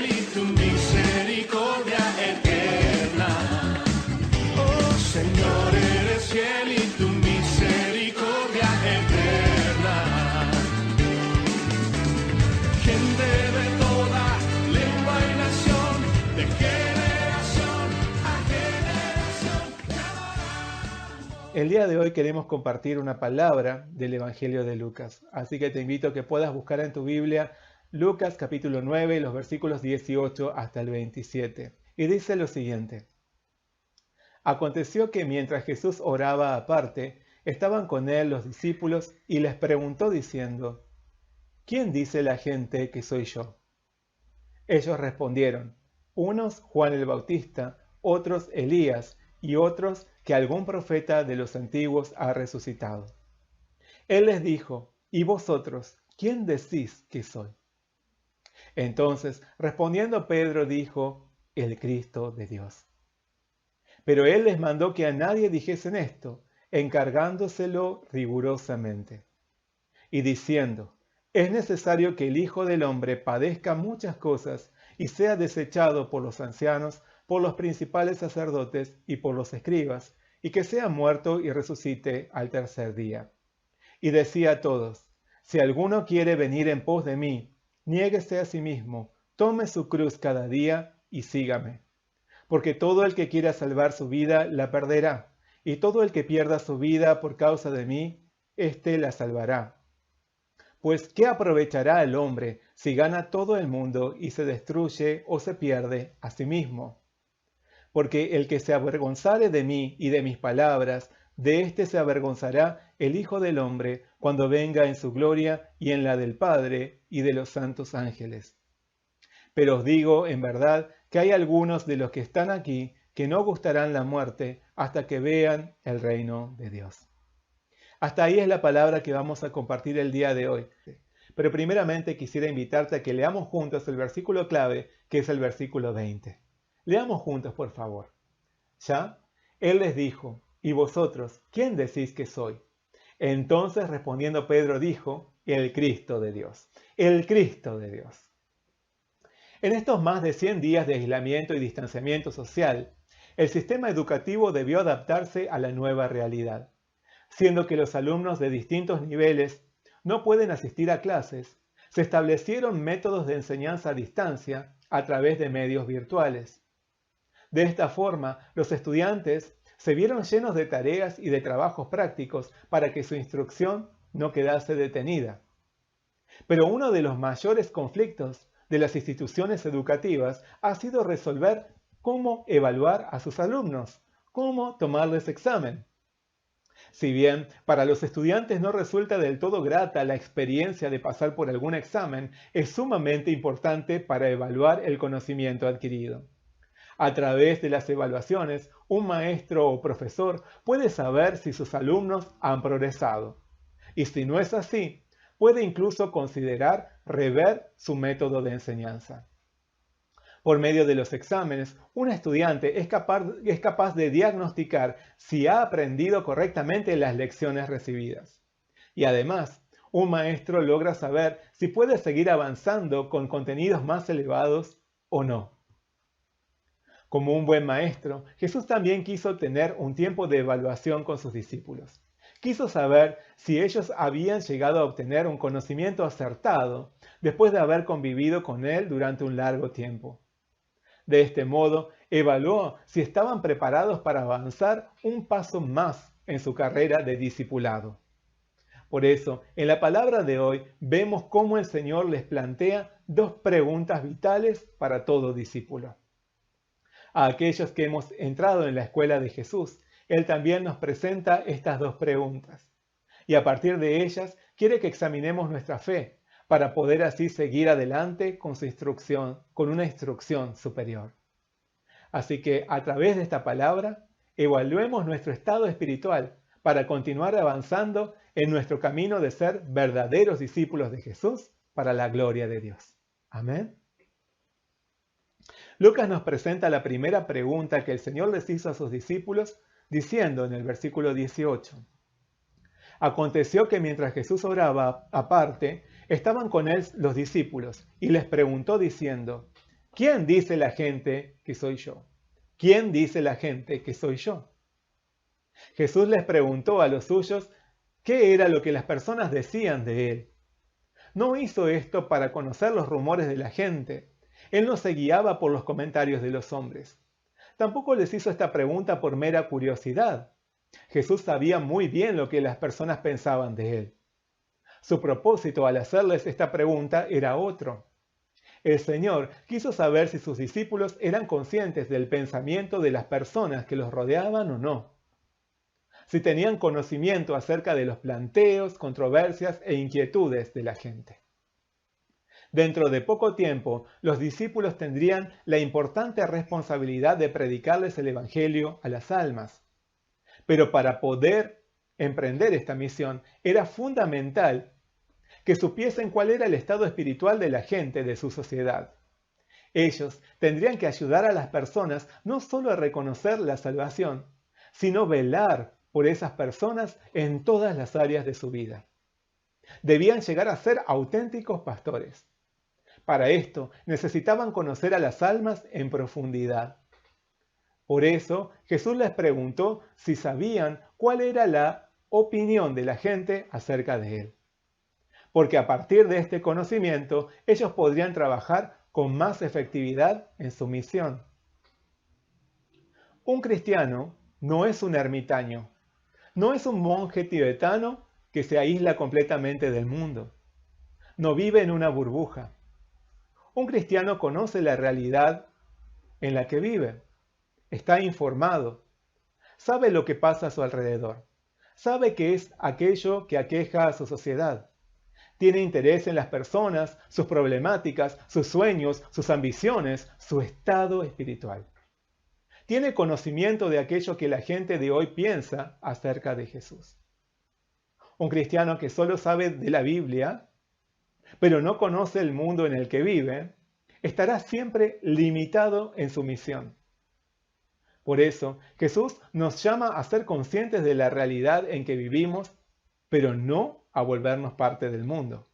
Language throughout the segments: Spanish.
fiel y tu misericordia eterna. Oh Señor, eres fiel y tu misericordia eterna. Gente de toda lengua y nación, de generación a generación. El día de hoy queremos compartir una palabra del Evangelio de Lucas, así que te invito a que puedas buscar en tu Biblia Lucas capítulo 9, los versículos 18 hasta el 27. Y dice lo siguiente: Aconteció que mientras Jesús oraba aparte, estaban con él los discípulos y les preguntó diciendo: ¿Quién dice la gente que soy yo? Ellos respondieron: unos Juan el Bautista, otros Elías, y otros que algún profeta de los antiguos ha resucitado. Él les dijo: ¿Y vosotros, quién decís que soy? Entonces, respondiendo Pedro, dijo: el Cristo de Dios. Pero él les mandó que a nadie dijesen esto, encargándoselo rigurosamente, y diciendo: es necesario que el Hijo del Hombre padezca muchas cosas y sea desechado por los ancianos, por los principales sacerdotes y por los escribas, y que sea muerto y resucite al tercer día. Y decía a todos: si alguno quiere venir en pos de mí, niéguese a sí mismo, tome su cruz cada día y sígame. Porque todo el que quiera salvar su vida la perderá, y todo el que pierda su vida por causa de mí, éste la salvará. Pues ¿qué aprovechará el hombre si gana todo el mundo y se destruye o se pierde a sí mismo? Porque el que se avergonzare de mí y de mis palabras, de éste se avergonzará el Hijo del Hombre cuando venga en su gloria y en la del Padre y de los santos ángeles. Pero os digo en verdad que hay algunos de los que están aquí que no gustarán la muerte hasta que vean el reino de Dios. Hasta ahí es la palabra que vamos a compartir el día de hoy. Pero primeramente quisiera invitarte a que leamos juntos el versículo clave, que es el versículo 20. Leamos juntos, por favor. ¿Ya? Él les dijo: ¿y vosotros, quién decís que soy? Entonces respondiendo Pedro dijo: el Cristo de Dios. El Cristo de Dios. En estos más de 100 días de aislamiento y distanciamiento social, el sistema educativo debió adaptarse a la nueva realidad, siendo que los alumnos de distintos niveles no pueden asistir a clases. Se establecieron métodos de enseñanza a distancia a través de medios virtuales. De esta forma, los estudiantes se vieron llenos de tareas y de trabajos prácticos para que su instrucción no quedase detenida. Pero uno de los mayores conflictos de las instituciones educativas ha sido resolver cómo evaluar a sus alumnos, cómo tomarles examen. Si bien para los estudiantes no resulta del todo grata la experiencia de pasar por algún examen, es sumamente importante para evaluar el conocimiento adquirido. A través de las evaluaciones, un maestro o profesor puede saber si sus alumnos han progresado. Y si no es así, puede incluso considerar rever su método de enseñanza. Por medio de los exámenes, un estudiante es capaz de diagnosticar si ha aprendido correctamente las lecciones recibidas. Y además, un maestro logra saber si puede seguir avanzando con contenidos más elevados o no. Como un buen maestro, Jesús también quiso tener un tiempo de evaluación con sus discípulos. Quiso saber si ellos habían llegado a obtener un conocimiento acertado después de haber convivido con él durante un largo tiempo. De este modo, evaluó si estaban preparados para avanzar un paso más en su carrera de discipulado. Por eso, en la palabra de hoy, vemos cómo el Señor les plantea dos preguntas vitales para todo discípulo. A aquellos que hemos entrado en la escuela de Jesús, Él también nos presenta estas dos preguntas. Y a partir de ellas, quiere que examinemos nuestra fe, para poder así seguir adelante con su instrucción, con una instrucción superior. Así que a través de esta palabra, evaluemos nuestro estado espiritual para continuar avanzando en nuestro camino de ser verdaderos discípulos de Jesús para la gloria de Dios. Amén. Lucas nos presenta la primera pregunta que el Señor les hizo a sus discípulos, diciendo en el versículo 18: Aconteció que mientras Jesús oraba aparte, estaban con él los discípulos, y les preguntó diciendo: ¿Quién dice la gente que soy yo? ¿Quién dice la gente que soy yo? Jesús les preguntó a los suyos qué era lo que las personas decían de él. No hizo esto para conocer los rumores de la gente. Él no se guiaba por los comentarios de los hombres. Tampoco les hizo esta pregunta por mera curiosidad. Jesús sabía muy bien lo que las personas pensaban de él. Su propósito al hacerles esta pregunta era otro. El Señor quiso saber si sus discípulos eran conscientes del pensamiento de las personas que los rodeaban o no. Si tenían conocimiento acerca de los planteos, controversias e inquietudes de la gente. Dentro de poco tiempo, los discípulos tendrían la importante responsabilidad de predicarles el Evangelio a las almas. Pero para poder emprender esta misión, era fundamental que supiesen cuál era el estado espiritual de la gente de su sociedad. Ellos tendrían que ayudar a las personas no solo a reconocer la salvación, sino velar por esas personas en todas las áreas de su vida. Debían llegar a ser auténticos pastores. Para esto necesitaban conocer a las almas en profundidad. Por eso Jesús les preguntó si sabían cuál era la opinión de la gente acerca de él. Porque a partir de este conocimiento ellos podrían trabajar con más efectividad en su misión. Un cristiano no es un ermitaño, no es un monje tibetano que se aísla completamente del mundo. No vive en una burbuja. Un cristiano conoce la realidad en la que vive, está informado, sabe lo que pasa a su alrededor, sabe qué es aquello que aqueja a su sociedad. Tiene interés en las personas, sus problemáticas, sus sueños, sus ambiciones, su estado espiritual. Tiene conocimiento de aquello que la gente de hoy piensa acerca de Jesús. Un cristiano que solo sabe de la Biblia, pero no conoce el mundo en el que vive, estará siempre limitado en su misión. Por eso, Jesús nos llama a ser conscientes de la realidad en que vivimos, pero no a volvernos parte del mundo.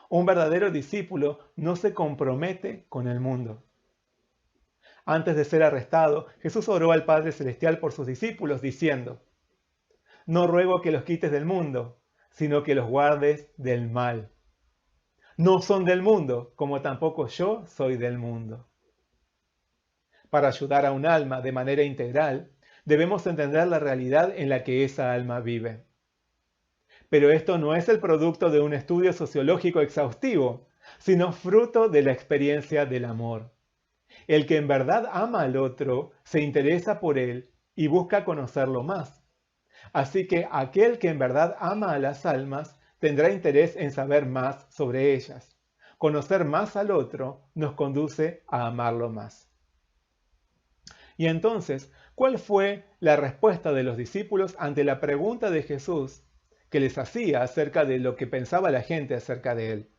Un verdadero discípulo no se compromete con el mundo. Antes de ser arrestado, Jesús oró al Padre Celestial por sus discípulos, diciendo: No ruego que los quites del mundo, sino que los guardes del mal. No son del mundo, como tampoco yo soy del mundo. Para ayudar a un alma de manera integral, debemos entender la realidad en la que esa alma vive. Pero esto no es el producto de un estudio sociológico exhaustivo, sino fruto de la experiencia del amor. El que en verdad ama al otro se interesa por él y busca conocerlo más. Así que aquel que en verdad ama a las almas tendrá interés en saber más sobre ellas. Conocer más al otro nos conduce a amarlo más. Y entonces, ¿cuál fue la respuesta de los discípulos ante la pregunta de Jesús que les hacía acerca de lo que pensaba la gente acerca de él?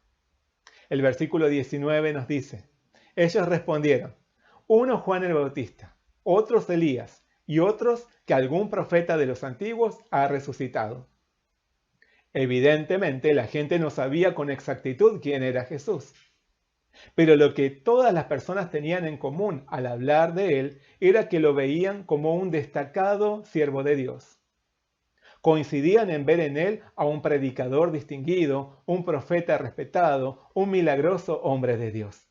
El versículo 19 nos dice: Ellos respondieron: uno Juan el Bautista, otros Elías, y otros que algún profeta de los antiguos ha resucitado. Evidentemente, la gente no sabía con exactitud quién era Jesús. Pero lo que todas las personas tenían en común al hablar de él era que lo veían como un destacado siervo de Dios. Coincidían en ver en él a un predicador distinguido, un profeta respetado, un milagroso hombre de Dios.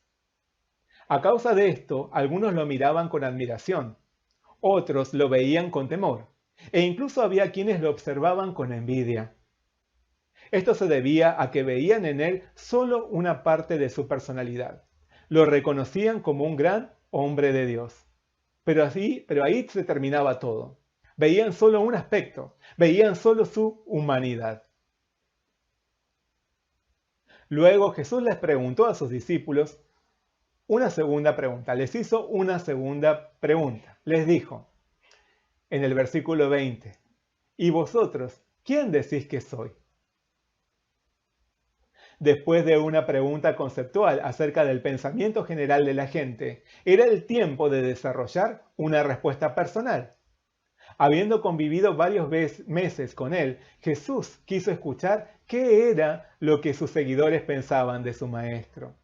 A causa de esto, algunos lo miraban con admiración, otros lo veían con temor, e incluso había quienes lo observaban con envidia. Esto se debía a que veían en él solo una parte de su personalidad. Lo reconocían como un gran hombre de Dios. Pero ahí se terminaba todo. Veían solo un aspecto, veían solo su humanidad. Luego Jesús les preguntó a sus discípulos una segunda pregunta. Les hizo una segunda pregunta. Les dijo en el versículo 20: ¿Y vosotros, quién decís que soy? Después de una pregunta conceptual acerca del pensamiento general de la gente, era el tiempo de desarrollar una respuesta personal. Habiendo convivido varios meses con él, Jesús quiso escuchar qué era lo que sus seguidores pensaban de su maestro.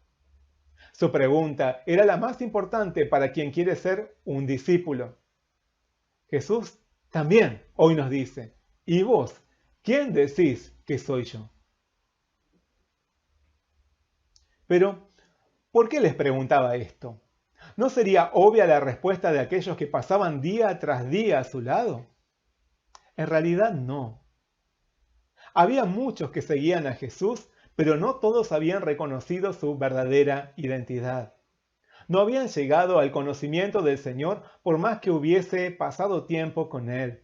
Su pregunta era la más importante para quien quiere ser un discípulo. Jesús también hoy nos dice, ¿y vos, quién decís que soy yo? Pero, ¿por qué les preguntaba esto? ¿No sería obvia la respuesta de aquellos que pasaban día tras día a su lado? En realidad no. Había muchos que seguían a Jesús, pero no todos habían reconocido su verdadera identidad. No habían llegado al conocimiento del Señor por más que hubiese pasado tiempo con Él.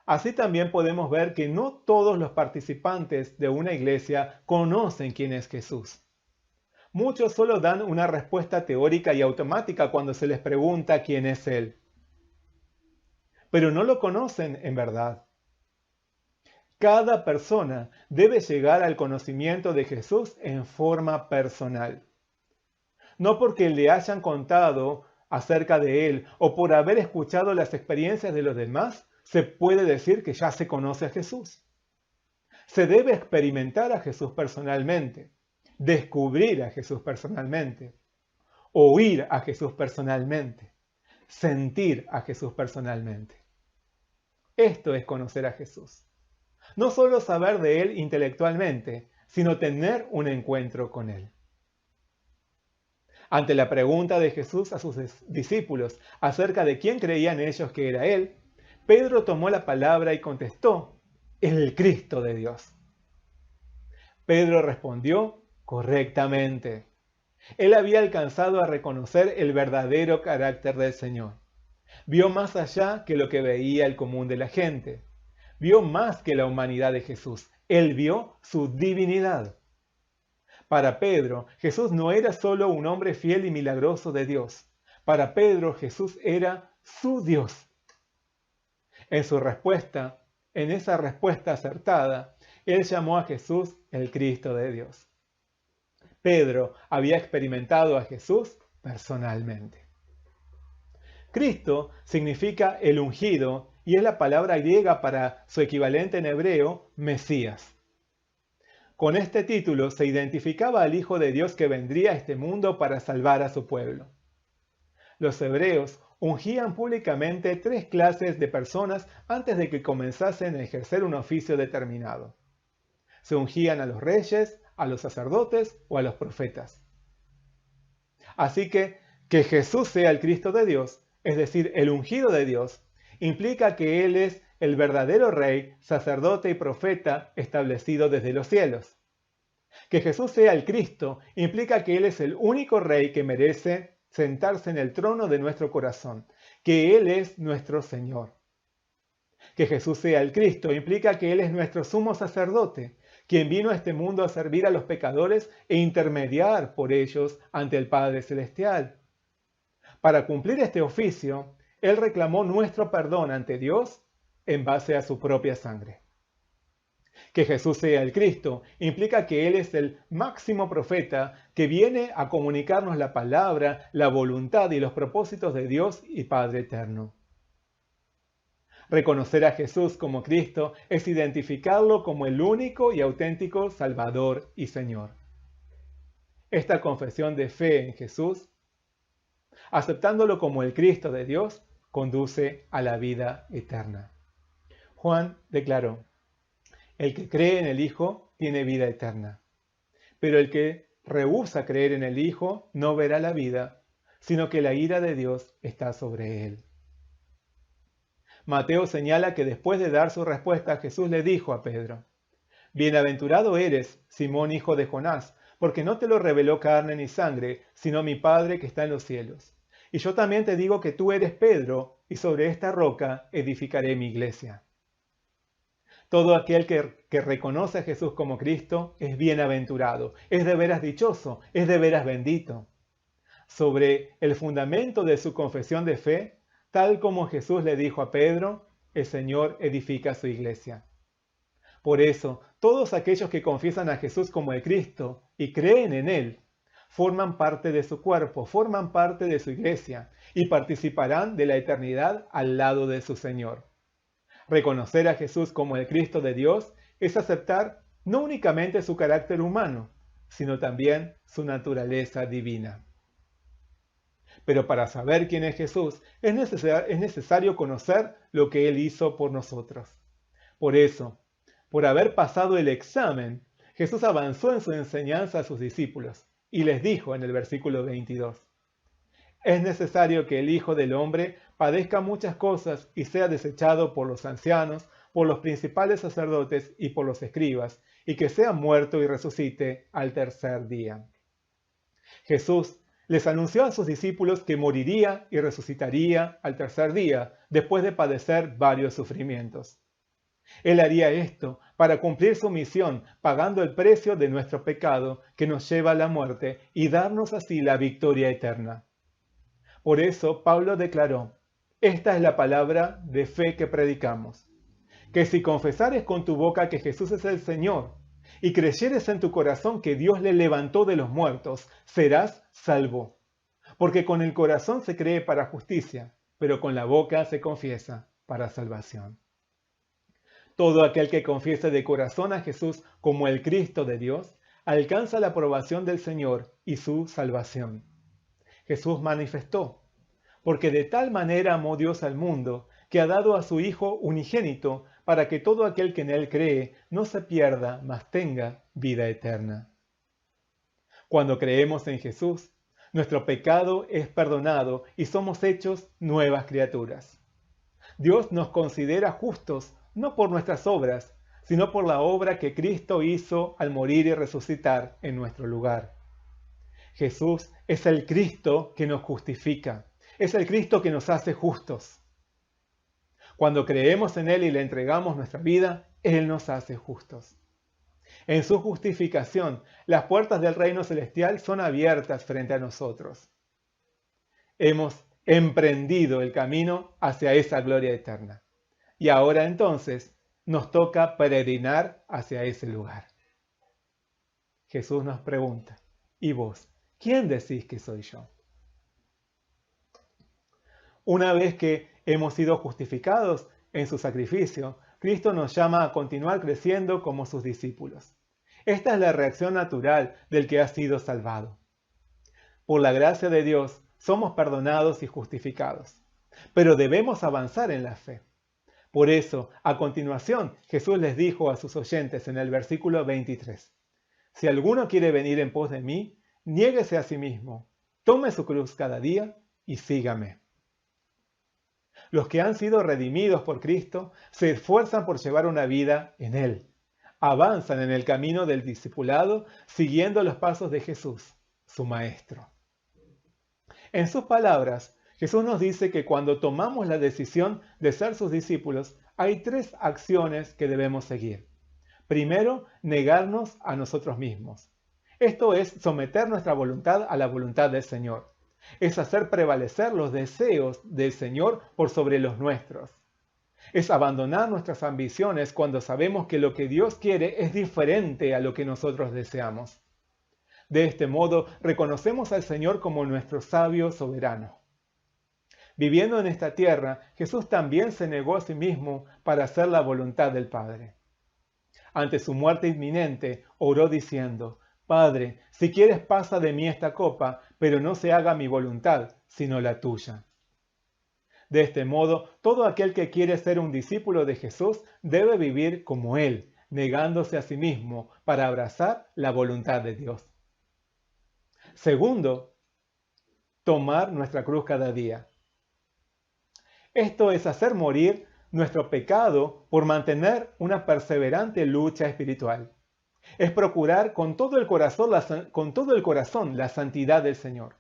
Así también podemos ver que no todos los participantes de una iglesia conocen quién es Jesús. Muchos solo dan una respuesta teórica y automática cuando se les pregunta quién es Él. Pero no lo conocen en verdad. Cada persona debe llegar al conocimiento de Jesús en forma personal. No porque le hayan contado acerca de Él o por haber escuchado las experiencias de los demás, se puede decir que ya se conoce a Jesús. Se debe experimentar a Jesús personalmente, descubrir a Jesús personalmente, oír a Jesús personalmente, sentir a Jesús personalmente. Esto es conocer a Jesús. No solo saber de Él intelectualmente, sino tener un encuentro con Él. Ante la pregunta de Jesús a sus discípulos acerca de quién creían ellos que era Él, Pedro tomó la palabra y contestó, el Cristo de Dios. Pedro respondió correctamente. Él había alcanzado a reconocer el verdadero carácter del Señor. Vio más allá que lo que veía el común de la gente. Vio más que la humanidad de Jesús. Él vio su divinidad. Para Pedro, Jesús no era solo un hombre fiel y milagroso de Dios. Para Pedro, Jesús era su Dios. En esa respuesta acertada, él llamó a Jesús el Cristo de Dios. Pedro había experimentado a Jesús personalmente. Cristo significa el ungido y es la palabra griega para su equivalente en hebreo, Mesías. Con este título se identificaba al Hijo de Dios que vendría a este mundo para salvar a su pueblo. Los hebreos ungían públicamente 3 clases de personas antes de que comenzasen a ejercer un oficio determinado. Se ungían a los reyes, a los sacerdotes o a los profetas. Así que Jesús sea el Cristo de Dios, es decir, el ungido de Dios, implica que Él es el verdadero rey, sacerdote y profeta establecido desde los cielos. Que Jesús sea el Cristo implica que Él es el único rey que merece sentarse en el trono de nuestro corazón, que Él es nuestro Señor. Que Jesús sea el Cristo implica que Él es nuestro sumo sacerdote, quien vino a este mundo a servir a los pecadores e intermediar por ellos ante el Padre Celestial. Para cumplir este oficio, Él reclamó nuestro perdón ante Dios en base a su propia sangre. Que Jesús sea el Cristo implica que Él es el máximo profeta que viene a comunicarnos la palabra, la voluntad y los propósitos de Dios y Padre eterno. Reconocer a Jesús como Cristo es identificarlo como el único y auténtico Salvador y Señor. Esta confesión de fe en Jesús, aceptándolo como el Cristo de Dios, conduce a la vida eterna. Juan declaró, el que cree en el Hijo tiene vida eterna, pero el que rehúsa creer en el Hijo no verá la vida, sino que la ira de Dios está sobre él. Mateo señala que después de dar su respuesta, Jesús le dijo a Pedro, bienaventurado eres, Simón hijo de Jonás, porque no te lo reveló carne ni sangre, sino mi Padre que está en los cielos. Y yo también te digo que tú eres Pedro, y sobre esta roca edificaré mi iglesia. Todo aquel que reconoce a Jesús como Cristo es bienaventurado, es de veras dichoso, es de veras bendito. Sobre el fundamento de su confesión de fe, tal como Jesús le dijo a Pedro, el Señor edifica su iglesia. Por eso, todos aquellos que confiesan a Jesús como el Cristo y creen en Él, forman parte de su cuerpo, forman parte de su iglesia y participarán de la eternidad al lado de su Señor. Reconocer a Jesús como el Cristo de Dios es aceptar no únicamente su carácter humano, sino también su naturaleza divina. Pero para saber quién es Jesús, es necesario conocer lo que Él hizo por nosotros. Por eso, por haber pasado el examen, Jesús avanzó en su enseñanza a sus discípulos y les dijo en el versículo 22: es necesario que el Hijo del Hombre padezca muchas cosas y sea desechado por los ancianos, por los principales sacerdotes y por los escribas, y que sea muerto y resucite al tercer día. Jesús les anunció a sus discípulos que moriría y resucitaría al tercer día, después de padecer varios sufrimientos. Él haría esto para cumplir su misión, pagando el precio de nuestro pecado que nos lleva a la muerte y darnos así la victoria eterna. Por eso Pablo declaró: esta es la palabra de fe que predicamos, que si confesares con tu boca que Jesús es el Señor y creyeres en tu corazón que Dios le levantó de los muertos, serás salvo. Porque con el corazón se cree para justicia, pero con la boca se confiesa para salvación. Todo aquel que confiese de corazón a Jesús como el Cristo de Dios, alcanza la aprobación del Señor y su salvación. Jesús manifestó: porque de tal manera amó Dios al mundo, que ha dado a su Hijo unigénito, para que todo aquel que en Él cree no se pierda, mas tenga vida eterna. Cuando creemos en Jesús, nuestro pecado es perdonado y somos hechos nuevas criaturas. Dios nos considera justos no por nuestras obras, sino por la obra que Cristo hizo al morir y resucitar en nuestro lugar. Jesús es el Cristo que nos justifica, es el Cristo que nos hace justos. Cuando creemos en Él y le entregamos nuestra vida, Él nos hace justos. En su justificación, las puertas del reino celestial son abiertas frente a nosotros. Hemos emprendido el camino hacia esa gloria eterna. Y ahora entonces nos toca peregrinar hacia ese lugar. Jesús nos pregunta: ¿y vos? ¿Quién decís que soy yo? Una vez que hemos sido justificados en su sacrificio, Cristo nos llama a continuar creciendo como sus discípulos. Esta es la reacción natural del que ha sido salvado. Por la gracia de Dios, somos perdonados y justificados, pero debemos avanzar en la fe. Por eso, a continuación, Jesús les dijo a sus oyentes en el versículo 23: si alguno quiere venir en pos de mí, niéguese a sí mismo, tome su cruz cada día y sígame. Los que han sido redimidos por Cristo se esfuerzan por llevar una vida en Él. Avanzan en el camino del discipulado siguiendo los pasos de Jesús, su Maestro. En sus palabras, Jesús nos dice que cuando tomamos la decisión de ser sus discípulos, hay 3 acciones que debemos seguir. Primero, negarnos a nosotros mismos. Esto es someter nuestra voluntad a la voluntad del Señor. Es hacer prevalecer los deseos del Señor por sobre los nuestros. Es abandonar nuestras ambiciones cuando sabemos que lo que Dios quiere es diferente a lo que nosotros deseamos. De este modo, reconocemos al Señor como nuestro sabio soberano. Viviendo en esta tierra, Jesús también se negó a sí mismo para hacer la voluntad del Padre. Ante su muerte inminente, oró diciendo: Padre, si quieres pasa de mí esta copa, pero no se haga mi voluntad, sino la tuya. De este modo, todo aquel que quiere ser un discípulo de Jesús debe vivir como Él, negándose a sí mismo para abrazar la voluntad de Dios. Segundo, tomar nuestra cruz cada día. Esto es hacer morir nuestro pecado por mantener una perseverante lucha espiritual. Es procurar con todo el corazón la santidad del Señor.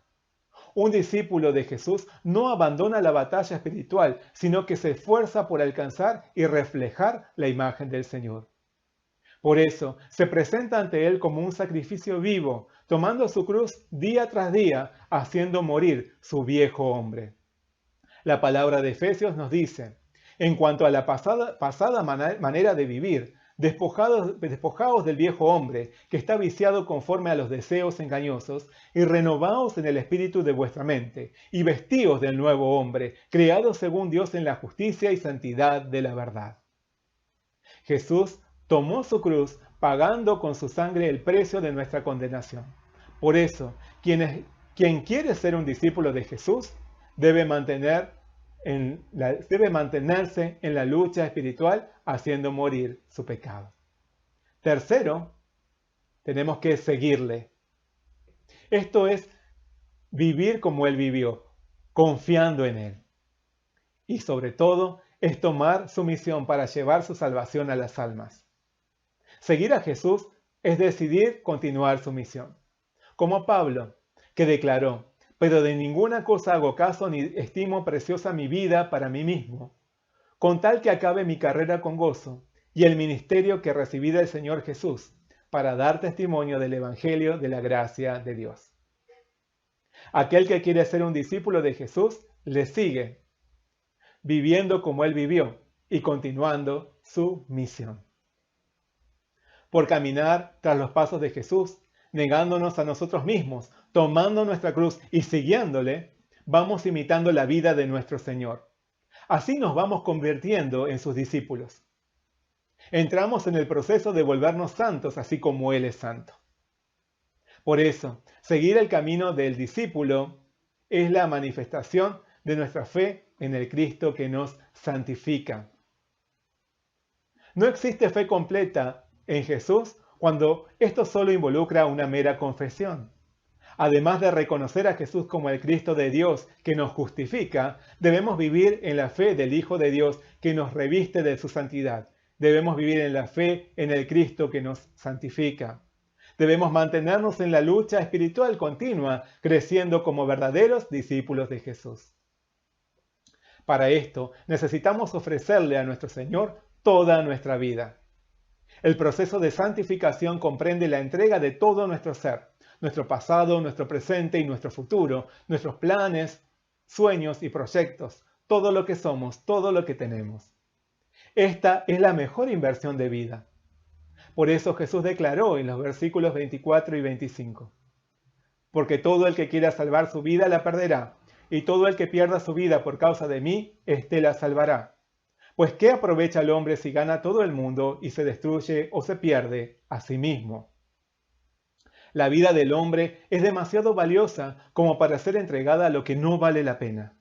Un discípulo de Jesús no abandona la batalla espiritual, sino que se esfuerza por alcanzar y reflejar la imagen del Señor. Por eso, se presenta ante Él como un sacrificio vivo, tomando su cruz día tras día, haciendo morir su viejo hombre. La palabra de Efesios nos dice: en cuanto a la pasada manera de vivir, despojaos del viejo hombre, que está viciado conforme a los deseos engañosos, y renovaos en el espíritu de vuestra mente, y vestíos del nuevo hombre, creado según Dios en la justicia y santidad de la verdad. Jesús tomó su cruz pagando con su sangre el precio de nuestra condenación. Por eso, quien quiere ser un discípulo de Jesús debe mantenerse en la lucha espiritual haciendo morir su pecado. Tercero, tenemos que seguirle. Esto es vivir como Él vivió, confiando en Él. Y sobre todo, es tomar su misión para llevar su salvación a las almas. Seguir a Jesús es decidir continuar su misión. Como Pablo, que declaró: pero de ninguna cosa hago caso ni estimo preciosa mi vida para mí mismo, con tal que acabe mi carrera con gozo y el ministerio que recibí del Señor Jesús, para dar testimonio del Evangelio de la gracia de Dios. Aquel que quiere ser un discípulo de Jesús le sigue, viviendo como Él vivió y continuando su misión. Por caminar tras los pasos de Jesús, negándonos a nosotros mismos, tomando nuestra cruz y siguiéndole, vamos imitando la vida de nuestro Señor. Así nos vamos convirtiendo en sus discípulos. Entramos en el proceso de volvernos santos, así como Él es santo. Por eso, seguir el camino del discípulo es la manifestación de nuestra fe en el Cristo que nos santifica. No existe fe completa en Jesús cuando esto solo involucra una mera confesión. Además de reconocer a Jesús como el Cristo de Dios que nos justifica, debemos vivir en la fe del Hijo de Dios que nos reviste de su santidad. Debemos vivir en la fe en el Cristo que nos santifica. Debemos mantenernos en la lucha espiritual continua, creciendo como verdaderos discípulos de Jesús. Para esto, necesitamos ofrecerle a nuestro Señor toda nuestra vida. El proceso de santificación comprende la entrega de todo nuestro ser, nuestro pasado, nuestro presente y nuestro futuro, nuestros planes, sueños y proyectos, todo lo que somos, todo lo que tenemos. Esta es la mejor inversión de vida. Por eso Jesús declaró en los versículos 24 y 25: porque todo el que quiera salvar su vida la perderá, y todo el que pierda su vida por causa de mí, éste la salvará. Pues ¿qué aprovecha el hombre si gana todo el mundo y se destruye o se pierde a sí mismo? La vida del hombre es demasiado valiosa como para ser entregada a lo que no vale la pena.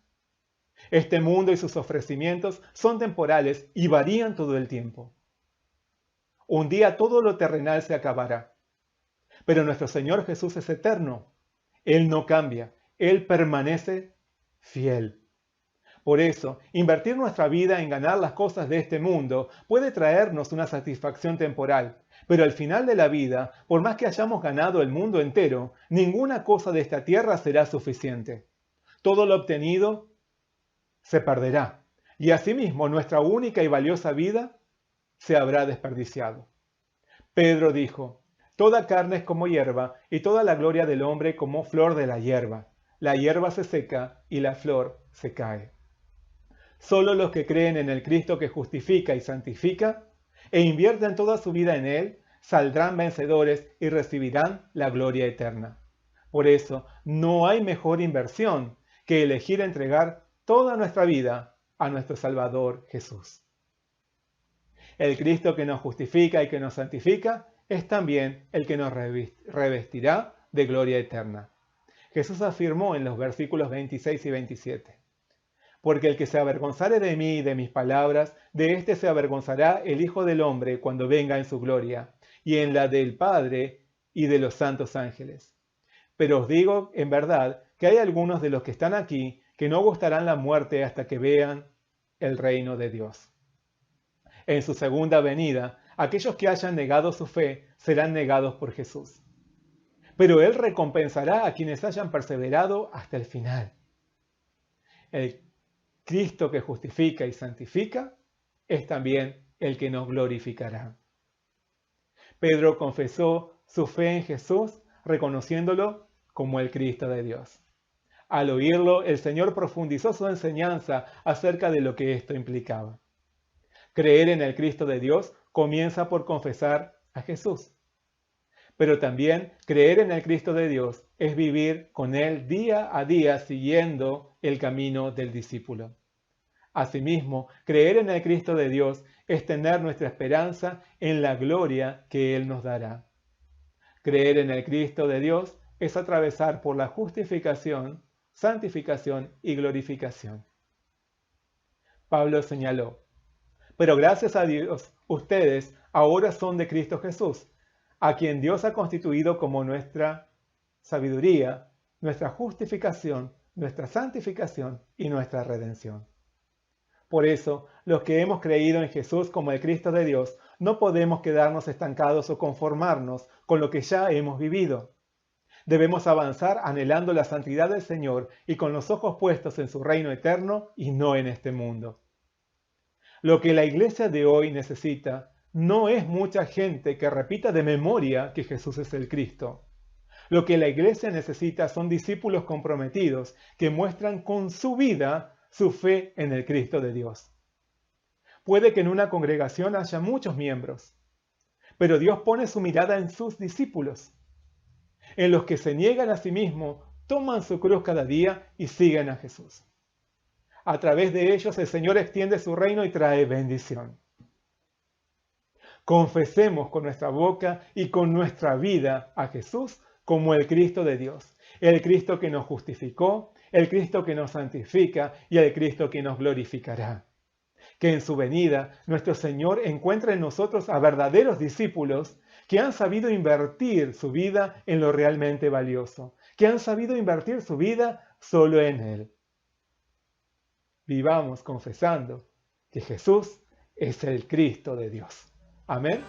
Este mundo y sus ofrecimientos son temporales y varían todo el tiempo. Un día todo lo terrenal se acabará. Pero nuestro Señor Jesús es eterno. Él no cambia. Él permanece fiel. Por eso, invertir nuestra vida en ganar las cosas de este mundo puede traernos una satisfacción temporal. Pero al final de la vida, por más que hayamos ganado el mundo entero, ninguna cosa de esta tierra será suficiente. Todo lo obtenido se perderá. Y asimismo, nuestra única y valiosa vida se habrá desperdiciado. Pedro dijo: toda carne es como hierba, y toda la gloria del hombre como flor de la hierba. La hierba se seca y la flor se cae. Solo los que creen en el Cristo que justifica y santifica, e invierten toda su vida en Él, saldrán vencedores y recibirán la gloria eterna. Por eso, no hay mejor inversión que elegir entregar toda nuestra vida a nuestro Salvador Jesús. El Cristo que nos justifica y que nos santifica es también el que nos revestirá de gloria eterna. Jesús afirmó en los versículos 26 y 27: porque el que se avergonzare de mí y de mis palabras, de éste se avergonzará el Hijo del Hombre cuando venga en su gloria, y en la del Padre y de los santos ángeles. Pero os digo en verdad que hay algunos de los que están aquí que no gustarán la muerte hasta que vean el reino de Dios. En su segunda venida, aquellos que hayan negado su fe serán negados por Jesús. Pero Él recompensará a quienes hayan perseverado hasta el final. El Cristo que justifica y santifica es también el que nos glorificará. Pedro confesó su fe en Jesús, reconociéndolo como el Cristo de Dios. Al oírlo, el Señor profundizó su enseñanza acerca de lo que esto implicaba. Creer en el Cristo de Dios comienza por confesar a Jesús. Pero también creer en el Cristo de Dios es vivir con Él día a día siguiendo el camino del discípulo. Asimismo, creer en el Cristo de Dios es tener nuestra esperanza en la gloria que Él nos dará. Creer en el Cristo de Dios es atravesar por la justificación, santificación y glorificación. Pablo señaló: pero gracias a Dios, ustedes ahora son de Cristo Jesús, a quien Dios ha constituido como nuestra sabiduría, nuestra justificación, nuestra santificación y nuestra redención. Por eso, los que hemos creído en Jesús como el Cristo de Dios, no podemos quedarnos estancados o conformarnos con lo que ya hemos vivido. Debemos avanzar anhelando la santidad del Señor y con los ojos puestos en su reino eterno y no en este mundo. Lo que la iglesia de hoy necesita no es mucha gente que repita de memoria que Jesús es el Cristo. Lo que la iglesia necesita son discípulos comprometidos que muestran con su vida su fe en el Cristo de Dios. Puede que en una congregación haya muchos miembros, pero Dios pone su mirada en sus discípulos, en los que se niegan a sí mismos, toman su cruz cada día y siguen a Jesús. A través de ellos el Señor extiende su reino y trae bendición. Confesemos con nuestra boca y con nuestra vida a Jesús como el Cristo de Dios, el Cristo que nos justificó, el Cristo que nos santifica y el Cristo que nos glorificará. Que en su venida nuestro Señor encuentre en nosotros a verdaderos discípulos que han sabido invertir su vida en lo realmente valioso, que han sabido invertir su vida solo en Él. Vivamos confesando que Jesús es el Cristo de Dios. Amén.